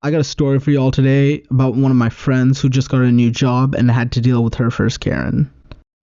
I got a story for y'all today about one of my friends who just got a new job and had to deal with her first Karen.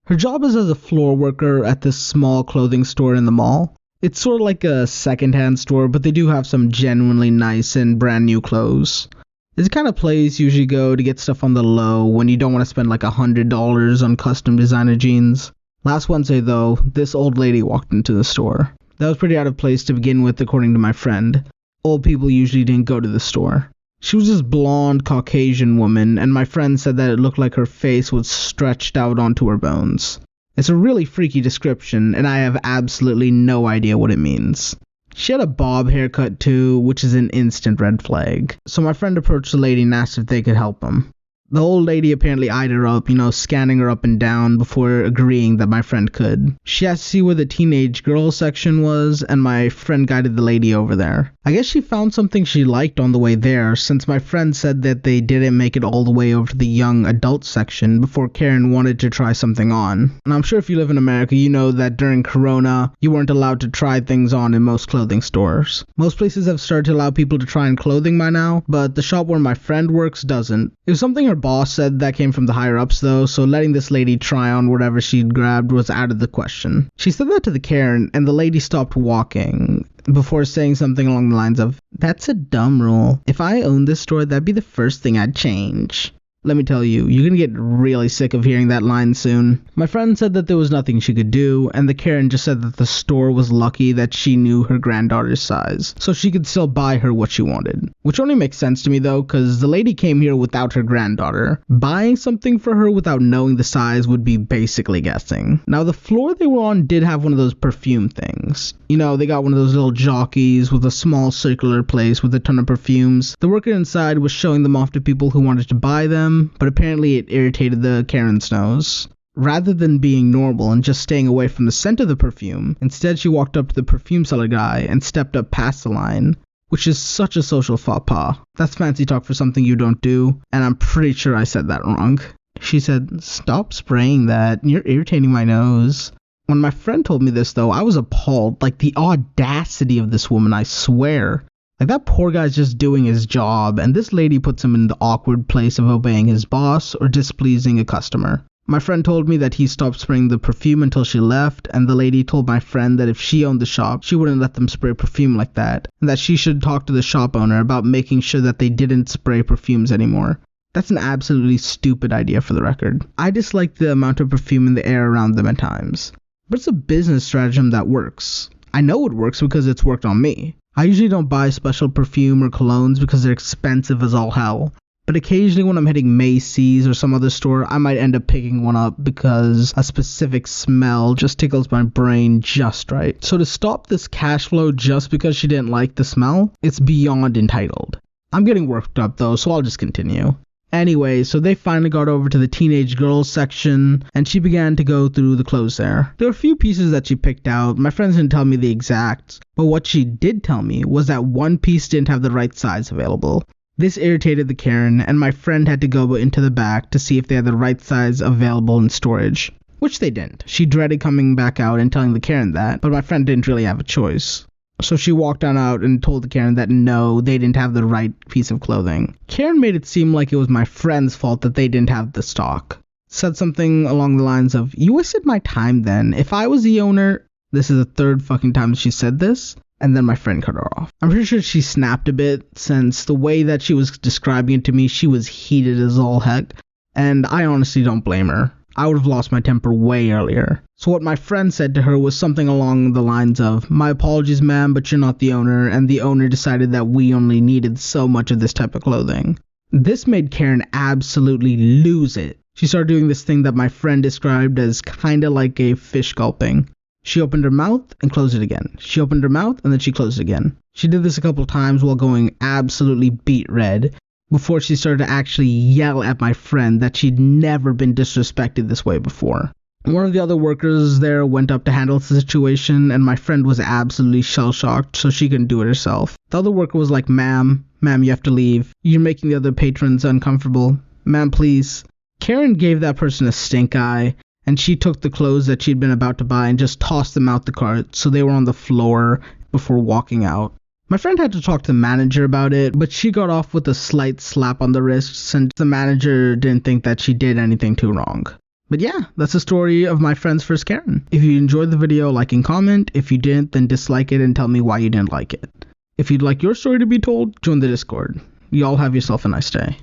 Her job is as a floor worker at this small clothing store in the mall. It's sort of like a secondhand store, but they do have some genuinely nice and brand new clothes. It's the kind of place you usually go to get stuff on the low when you don't want to spend like $100 on custom designer jeans. Last Wednesday though, this old lady walked into the store. That was pretty out of place to begin with, according to my friend. Old people usually didn't go to the store. She was this blonde Caucasian woman, and my friend said that it looked like her face was stretched out onto her bones. It's a really freaky description, and I have absolutely no idea what it means. She had a bob haircut too, which is an instant red flag. So my friend approached the lady and asked if they could help him. The old lady apparently eyed her up, scanning her up and down before agreeing that my friend could. She asked to see where the teenage girl section was, and my friend guided the lady over there. I guess she found something she liked on the way there, since my friend said that they didn't make it all the way over to the young adult section before Karen wanted to try something on. And I'm sure if you live in America, you know that during Corona, you weren't allowed to try things on in most clothing stores. Most places have started to allow people to try on clothing by now, but the shop where my friend works doesn't. It was something her boss said that came from the higher ups though, so letting this lady try on whatever she'd grabbed was out of the question. She said that to the Karen, and the lady stopped walking before saying something along the lines of, "That's a dumb rule. If I owned this store, that'd be the first thing I'd change." Let me tell you, you're gonna get really sick of hearing that line soon. My friend said that there was nothing she could do, and the Karen just said that the store was lucky that she knew her granddaughter's size, so she could still buy her what she wanted. Which only makes sense to me though, cause the lady came here without her granddaughter. Buying something for her without knowing the size would be basically guessing. Now the floor they were on did have one of those perfume things. They got one of those little jockeys with a small circular place with a ton of perfumes. The worker inside was showing them off to people who wanted to buy them, but apparently it irritated the Karen's nose. Rather than being normal and just staying away from the scent of the perfume, instead she walked up to the perfume seller guy and stepped up past the line, which is such a social faux pas. That's fancy talk for something you don't do, and I'm pretty sure I said that wrong. She said, "Stop spraying that, you're irritating my nose." When my friend told me this though, I was appalled. Like the audacity of this woman, I swear. Like that poor guy's just doing his job, and this lady puts him in the awkward place of obeying his boss or displeasing a customer. My friend told me that he stopped spraying the perfume until she left, and the lady told my friend that if she owned the shop, she wouldn't let them spray perfume like that, and that she should talk to the shop owner about making sure that they didn't spray perfumes anymore. That's an absolutely stupid idea for the record. I dislike the amount of perfume in the air around them at times. But it's a business stratagem that works. I know it works because it's worked on me. I usually don't buy special perfume or colognes because they're expensive as all hell. But occasionally when I'm hitting Macy's or some other store, I might end up picking one up because a specific smell just tickles my brain just right. So to stop this cash flow just because she didn't like the smell, it's beyond entitled. I'm getting worked up though, so I'll just continue. Anyway, so they finally got over to the teenage girls section, and she began to go through the clothes there. There were a few pieces that she picked out. My friends didn't tell me the exact, but what she did tell me was that one piece didn't have the right size available. This irritated the Karen, and my friend had to go into the back to see if they had the right size available in storage, which they didn't. She dreaded coming back out and telling the Karen that, but my friend didn't really have a choice. So she walked on out and told the Karen that no, they didn't have the right piece of clothing. Karen made it seem like it was my friend's fault that they didn't have the stock. Said something along the lines of, "You wasted my time then. If I was the owner..." This is the third fucking time she said this, and then my friend cut her off. I'm pretty sure she snapped a bit, since the way that she was describing it to me, she was heated as all heck, and I honestly don't blame her. I would have lost my temper way earlier. So what my friend said to her was something along the lines of, "My apologies ma'am, but you're not the owner, and the owner decided that we only needed so much of this type of clothing." This made Karen absolutely lose it. She started doing this thing that my friend described as kinda like a fish gulping. She opened her mouth and closed it again. She opened her mouth and then she closed it again. She did this a couple times while going absolutely beet red, before she started to actually yell at my friend that she'd never been disrespected this way before. One of the other workers there went up to handle the situation, and my friend was absolutely shell-shocked, so she couldn't do it herself. The other worker was like, ma'am, you have to leave. You're making the other patrons uncomfortable. Ma'am, please." Karen gave that person a stink eye, and she took the clothes that she'd been about to buy and just tossed them out the cart so they were on the floor before walking out. My friend had to talk to the manager about it, but she got off with a slight slap on the wrist since the manager didn't think that she did anything too wrong. But yeah, that's the story of my friend's first Karen. If you enjoyed the video, like and comment. If you didn't, then dislike it and tell me why you didn't like it. If you'd like your story to be told, join the Discord. Y'all have yourself a nice day.